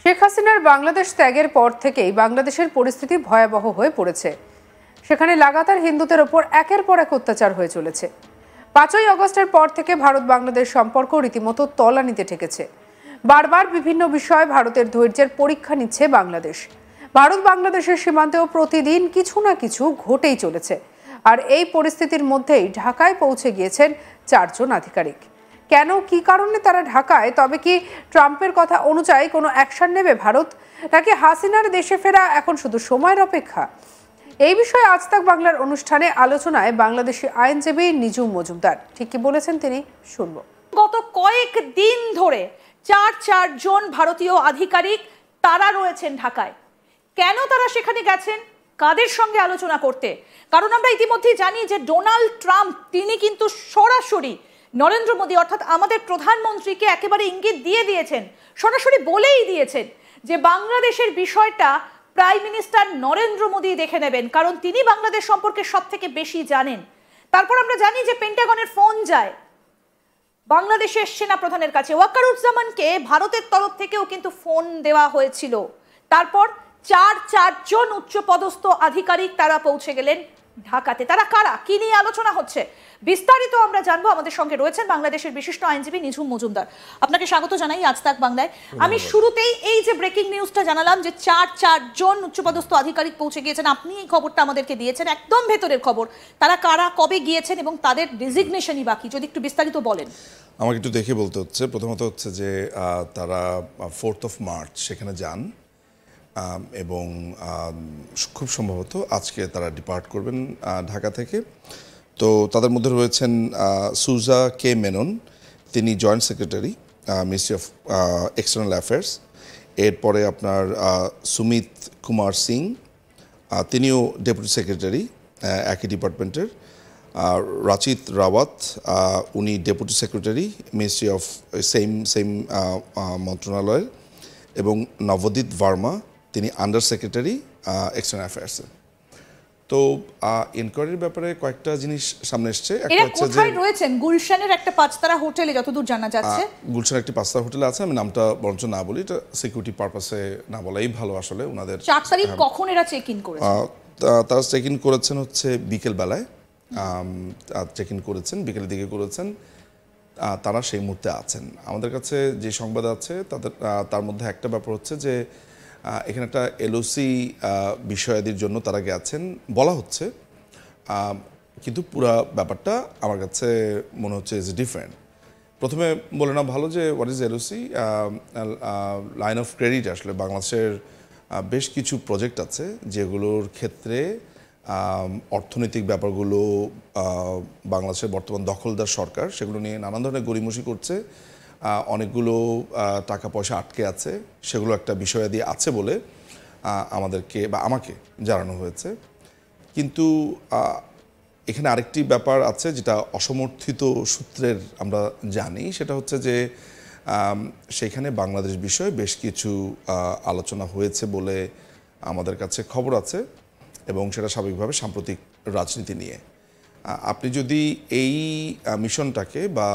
শেখ হাসিনার বাংলাদেশ ত্যাগের পর থেকেই বাংলাদেশের পরিস্থিতি ভয়াবহ হয়ে পড়েছে। সেখানে লাগাতার হিন্দুদের ওপর একের পর এক অত্যাচার হয়ে চলেছে। 5ই আগস্টের পর থেকে ভারত বাংলাদেশ সম্পর্ক রীতিমতো তলানিতে ঠেকেছে। বারবার বিভিন্ন বিষয়ে ভারতের ধৈর্যের পরীক্ষা নিচ্ছে বাংলাদেশ। ভারত বাংলাদেশের সীমান্তেও প্রতিদিন কিছু না কিছু ঘটেই চলেছে। আর এই পরিস্থিতির মধ্যেই ঢাকায় পৌঁছে গিয়েছেন 4 জন আধিকারিক। কেন, কি কারণে তারা ঢাকায়? তবে কি ট্রাম্পের কথা অনুযায়ী কোনো অ্যাকশন নেবে ভারত, নাকি হাসিনার দেশে ফেরা এখন শুধু সময়ের অপেক্ষা? এই বিষয়ে আজ তাক বাংলার অনুষ্ঠানে আলোচনায় বাংলাদেশি আইনজীবী নিজুম মজুমদার ঠিক কি বলেছেন তিনি শুনবো। গত কয়েক দিন ধরে চার জন ভারতীয় আধিকারিক তারা রয়েছেন ঢাকায়। কেন তারা সেখানে গেছেন, কাদের সঙ্গে আলোচনা করতে? কারণ আমরা ইতিমধ্যেই জানি যে ডোনাল্ড ট্রাম্প তিনি কিন্তু সরাসরি নরেন্দ্র মোদী অর্থাৎ আমাদের প্রধানমন্ত্রীকে একেবারে ইঙ্গিত দিয়ে দিয়েছেন, সরাসরি বলেই দিয়েছেন যে বাংলাদেশের বিষয়টা প্রাইম মিনিস্টার নরেন্দ্র মোদী দেখে নেবেন, কারণ তিনি বাংলাদেশ সম্পর্কে সব থেকে বেশি জানেন। তারপর আমরা জানি যে পেন্টাগনের ফোন যায় বাংলাদেশের সেনা প্রধানের কাছে। ওয়াকারুজ্জামানকে ভারতের তরফ থেকেও কিন্তু ফোন দেওয়া হয়েছিল। তারপর চারজন উচ্চপদস্থ আধিকারিক তারা পৌঁছে গেলেন ঢাকাতে। তারা কারা, কি নিয়ে আলোচনা হচ্ছে, বিস্তারিত আমরা জানবো। আমাদের সঙ্গে রয়েছেন বাংলাদেশের বিশিষ্ট আইনজীবী নিঝুম মজুমদার। আপনাকে স্বাগত জানাই আজ তাক বাংলায়। আমি শুরুতেই এই যে ব্রেকিং নিউজটা জানালাম যে চারজন উচ্চপদস্থ আধিকারিক পৌঁছে গিয়েছেন, আপনি এই খবরটা আমাদেরকে দিয়েছেন, একদম ভেতরের খবর। তারা কারা, কবে গিয়েছেন এবং তাদের রেজিগনেশনই বাকি, যদি একটু বিস্তারিত বলেন। আমাকে একটু দেখে বলতে হচ্ছে। প্রথমত হচ্ছে যে তারা 4 মার্চ সেখানে যান এবং খুব সম্ভবত আজকে তারা ডিপার্ট করবেন ঢাকা থেকে। তো তাদের মধ্যে রয়েছেন সুজা কে মেনন, তিনি joint secretary ministry of external affairs. এরপরে আপনার সুমিত কুমার সিং, তিনিও ডেপুটি সেক্রেটারি একই ডিপার্টমেন্টের। রাচিত রাওয়াত, উনি deputy secretary ministry of same মন্ত্রণালয়ের। এবং নবদিত ভার্মা, তিনি আন্ডার সেক্রেটারি এক্সটার্নাল অ্যাফেয়ার্সের। তো ইনকোয়ারির ব্যাপারে কয়েকটা জিনিস সামনে এসছে। একটা হচ্ছে যে রয়েছেন গুলশানের একটা 5-তারা হোটেলে, যতদূর জানা যাচ্ছে গুলশানের একটি 5-তারা হোটেলে আছে। আমি নামটা বরঞ্চ না বলি, এটা সিকিউরিটি পারপাসে না বলাই ভালো। আসলে ওনাদের 4 তারিখ কখন এরা চেক ইন করেছে? তারা চেক ইন করেছেন হচ্ছে বিকেল বেলায়, চেক ইন করেছেন বিকেলের দিকে করেছেন। তারা সেই মুহূর্তে আছেন। আমাদের কাছে যে সংবাদ আছে তার মধ্যে একটা ব্যাপার হচ্ছে যে এখানে একটা এলওসি বিষয়াদির জন্য তারা গেছেন বলা হচ্ছে, কিন্তু পুরো ব্যাপারটা আমার কাছে মনে হচ্ছে ইজ ডিফারেন্ট। প্রথমে বলে না ভালো যে what is LOC, line of credit. আসলে বাংলাদেশের বেশ কিছু প্রজেক্ট আছে যেগুলোর ক্ষেত্রে অর্থনৈতিক ব্যাপারগুলো বাংলাদেশের বর্তমান দখলদার সরকার সেগুলো নিয়ে নানান ধরনের গড়িমসি করছে। অনেকগুলো টাকা পয়সা আটকে আছে, সেগুলো একটা বিষয়াদি আছে বলে আমাদেরকে বা আমাকে জানানো হয়েছে। কিন্তু এখানে আরেকটি ব্যাপার আছে যেটা অসমর্থিত সূত্রের আমরা জানি, সেটা হচ্ছে যে সেখানে বাংলাদেশ বিষয়ে বেশ কিছু আলোচনা হয়েছে বলে আমাদের কাছে খবর আছে, এবং সেটা স্বাভাবিকভাবে সাম্প্রতিক রাজনীতি নিয়ে। আপনি যদি এই মিশনটাকে বা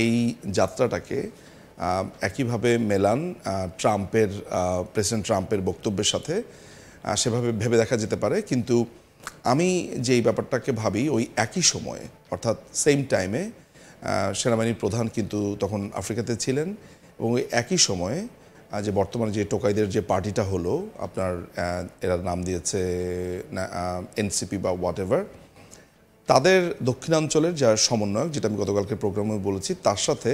এই যাত্রাটাকে একইভাবে মেলান প্রেসিডেন্ট ট্রাম্পের বক্তব্যের সাথে, সেভাবে ভেবে দেখা যেতে পারে। কিন্তু আমি যেই ব্যাপারটাকে ভাবি, ওই একই সময়ে অর্থাৎ সেম টাইমে সেনাবাহিনীর প্রধান কিন্তু তখন আফ্রিকাতে ছিলেন, এবং ওই একই সময়ে যে বর্তমানে যে টোকাইদের যে পার্টিটা হলো আপনার, এরা নাম দিয়েছে এনসিপি বা হোয়াট এভার, তাদের দক্ষিণাঞ্চলের যার সমন্বয়ক, যেটা আমি গতকালকে প্রোগ্রামে বলেছি, তার সাথে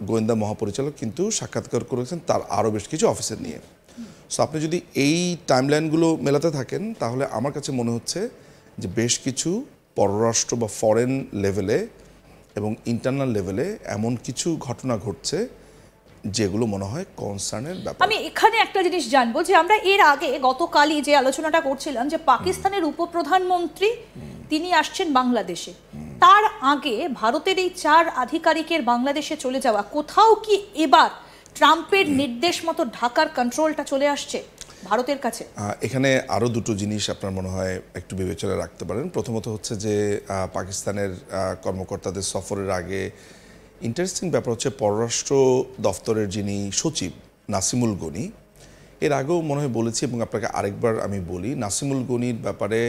গোয়েন্দা মহাপরিচালক কিন্তু সাক্ষাৎকার করেছেন তার আরও বেশ কিছু অফিসার নিয়ে। সো আপনি যদি এই টাইমলাইনগুলো মেলাতে থাকেন, তাহলে আমার কাছে মনে হচ্ছে যে বেশ কিছু পররাষ্ট্র বা ফরেন লেভেলে এবং ইন্টারনাল লেভেলে এমন কিছু ঘটনা ঘটছে যেগুলো মনে হয় কনসার্নের ব্যাপার। আমি এখানে একটা জিনিস জানবো যে আমরা এর আগে গতকালই যে আলোচনাটা করছিলাম যে পাকিস্তানের উপপ্রধানমন্ত্রী তিনি আসছেন বাংলাদেশে, তার আগে ভারতের এই 4 আধিকারিকের বাংলাদেশে চলে যাওয়া, কোথাও কি এবার ট্রাম্পের নির্দেশ মতো ঢাকার কন্ট্রোলটা চলে আসছে ভারতের কাছে? এখানে আরও দুটো জিনিস আপনার মনে হয় একটু বিবেচনায় রাখতে পারেন। প্রথমত হচ্ছে যে পাকিস্তানের কর্মকর্তাদের সফরের আগে ইন্টারেস্টিং ব্যাপার হচ্ছে পররাষ্ট্র দফতরের যিনি সচিব নাসিমুল গনি, এর আগেও মনে হয় বলেছি এবং আপনাকে আরেকবার আমি বলি, নাসিমুল গনির ব্যাপারে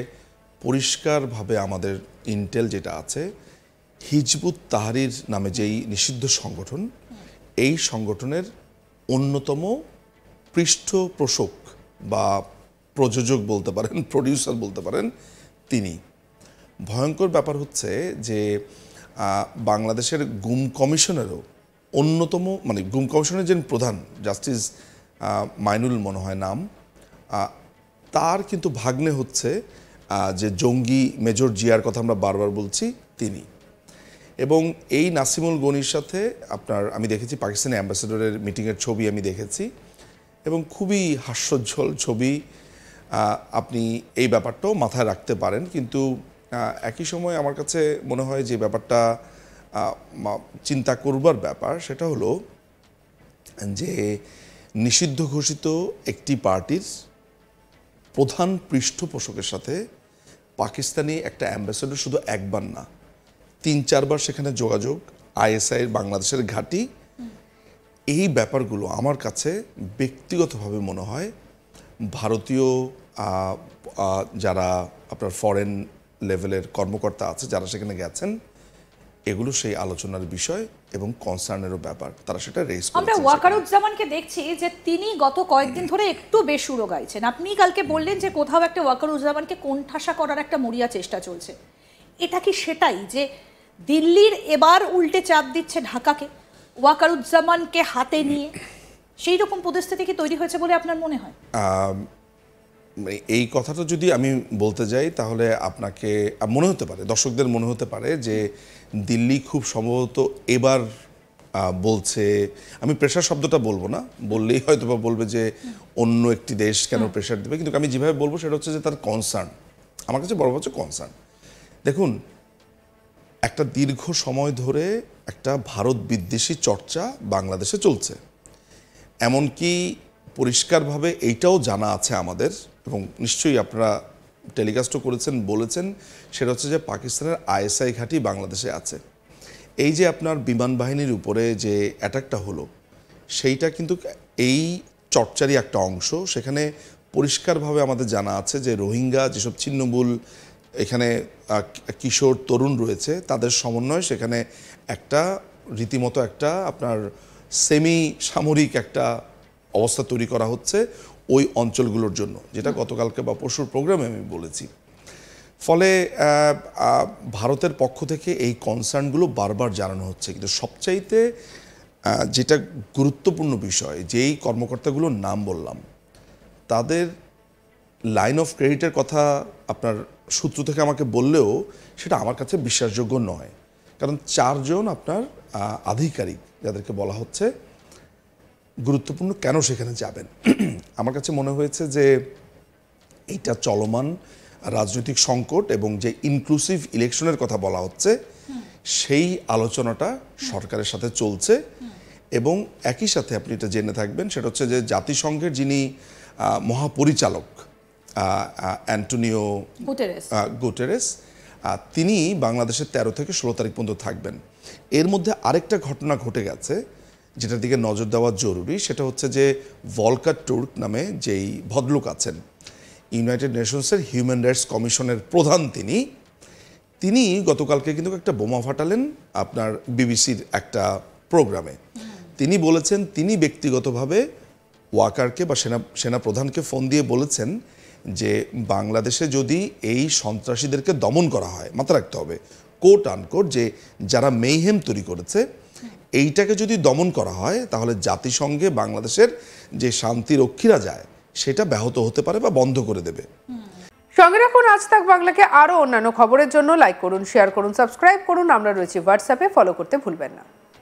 পরিষ্কারভাবে আমাদের ইন্টেল যেটা আছে, হিজবুত তাহরির নামে যেই নিষিদ্ধ সংগঠন, এই সংগঠনের অন্যতম পৃষ্ঠপোষক বা প্রযোজক বলতে পারেন, প্রডিউসার বলতে পারেন তিনি। ভয়ঙ্কর ব্যাপার হচ্ছে যে বাংলাদেশের গুম কমিশনেরও অন্যতম, মানে গুম কমিশনের যে প্রধান জাস্টিস মাইনুল মনে হয় নাম, তার কিন্তু ভাগ্নে হচ্ছে যে জঙ্গি মেজর জিয়ার কথা আমরা বারবার বলছি তিনি। এবং এই নাসিমুল গনির সাথে আমি দেখেছি পাকিস্তানি অ্যাম্বাসেডরের মিটিংয়ের ছবি আমি দেখেছি এবং খুবই হাস্যোজ্জ্বল ছবি। আপনি এই ব্যাপারটাও মাথায় রাখতে পারেন, কিন্তু একই সময় আমার কাছে মনে হয় যে ব্যাপারটা চিন্তা করবার ব্যাপার সেটা হলো যে নিষিদ্ধ ঘোষিত একটি পার্টির প্রধান পৃষ্ঠপোষকের সাথে পাকিস্তানি একটা অ্যাম্বাসেডর শুধু একবার না 3-4 বার সেখানে যোগাযোগ, আইএসআইয়ের বাংলাদেশের ঘাঁটি, এই ব্যাপারগুলো আমার কাছে ব্যক্তিগতভাবে মনে হয় ভারতীয় যারা আপনার ফরেন লেভেলের কর্মকর্তা আছে যারা সেখানে গেছেন, এগুলো সেই আলোচনার বিষয় এবং কনসার্নেরও ব্যাপার, তারা সেটা রেজ করেছে। আমরা ওয়াকারুজ্জামানকে দেখছি যে তিনি গত কয়েকদিন ধরে একটু বেসুরো গাইছেন। আপনি কালকে বললেন যে কোথাও একটা ওয়াকারুজ্জামানকে কোণঠাসা করার একটা মরিয়া চেষ্টা চলছে। এটা কি সেটাই যে দিল্লির এবার উল্টে চাপ দিচ্ছে ঢাকাকে ওয়াকারুজ্জামানকে হাতে নিয়ে, সেই রকম পরিস্থিতি কি তৈরি হয়েছে বলে আপনার মনে হয়? এই কথাটা যদি আমি বলতে যাই তাহলে আপনাকে মনে হতে পারে, দর্শকদের মনে হতে পারে যে দিল্লি খুব সম্ভবত এবার বলছে, আমি প্রেশার শব্দটা বলবো না, বললেই হয়তো বা বলবে যে অন্য একটি দেশ কেন প্রেশার দেবে, কিন্তু আমি যেভাবে বলবো সেটা হচ্ছে যে তার কনসার্ন, আমার কাছে বড় হচ্ছে কনসার্ন। দেখুন, একটা দীর্ঘ সময় ধরে একটা ভারত বিদ্বেষী চর্চা বাংলাদেশে চলছে, এমনকি পরিষ্কারভাবে এইটাও জানা আছে আমাদের, এবং নিশ্চয়ই আপনারা টেলিকাস্টও করেছেন, বলেছেন, সেটা হচ্ছে যে পাকিস্তানের আইএসআই ঘাঁটি বাংলাদেশে আছে। এই যে আপনার বিমান বাহিনীর উপরে যে অ্যাটাকটা হলো, সেইটা কিন্তু এই চর্চারই একটা অংশ। সেখানে পরিষ্কারভাবে আমাদের জানা আছে যে রোহিঙ্গা যেসব ছিন্নমূল এখানে কিশোর তরুণ রয়েছে, তাদের সমন্বয়ে সেখানে একটা রীতিমতো একটা আপনার সেমি সামরিক একটা অবস্থা তৈরি করা হচ্ছে ওই অঞ্চলগুলোর জন্য, যেটা গতকালকে বা পরশুর প্রোগ্রামে আমি বলেছি। ফলে ভারতের পক্ষ থেকে এই কনসার্নগুলো বারবার জানানো হচ্ছে, কিন্তু সবচাইতে যেটা গুরুত্বপূর্ণ বিষয়, যেই কর্মকর্তাগুলোর নাম বললাম তাদের লাইন অফ ক্রেডিটের কথা আপনার সূত্র থেকে আমাকে বললেও সেটা আমার কাছে বিশ্বাসযোগ্য নয়, কারণ 4 জন আপনার আধিকারিক যাদেরকে বলা হচ্ছে গুরুত্বপূর্ণ কেন সেখানে যাবেন, আমার কাছে মনে হয়েছে যে এইটা চলমান রাজনৈতিক সংকট এবং যে ইনক্লুসিভ ইলেকশনের কথা বলা হচ্ছে সেই আলোচনাটা সরকারের সাথে চলছে। এবং একই সাথে আপনি এটা জেনে থাকবেন, সেটা হচ্ছে যে জাতিসংঘের যিনি মহাপরিচালক অ্যান্টোনিও গুটেরেস, তিনি বাংলাদেশের 13 থেকে 16 তারিখ পর্যন্ত থাকবেন। এর মধ্যে আরেকটা ঘটনা ঘটে গেছে যেটার দিকে নজর দেওয়া জরুরি, সেটা হচ্ছে যে ভলকার টুর্ক নামে যেই ভদ্রলোক আছেন, ইউনাইটেড নেশনসের হিউম্যান রাইটস কমিশনের প্রধান, তিনি গতকালকে কিন্তু একটা বোমা ফাটালেন আপনার বিবিসির একটা প্রোগ্রামে। তিনি বলেছেন তিনি ব্যক্তিগতভাবে ওয়াকারকে বা সেনা প্রধানকে ফোন দিয়ে বলেছেন যে বাংলাদেশে যদি এই সন্ত্রাসীদেরকে দমন করা হয়, মাথায় রাখতে হবে কোট আনকোট, যে যারা মেইহেম তৈরি করেছে এইটাকে যদি দমন করা হয় তাহলে জাতিসংঘে বাংলাদেশের যে শান্তিরক্ষীরা যায় সেটা ব্যাহত হতে পারে বা বন্ধ করে দেবে। সঙ্গে রাখুন আজ তাক বাংলাকে। আরও অন্যান্য খবরের জন্য লাইক করুন, শেয়ার করুন, সাবস্ক্রাইব করুন। আমরা রয়েছি হোয়াটসঅ্যাপে, ফলো করতে ভুলবেন না।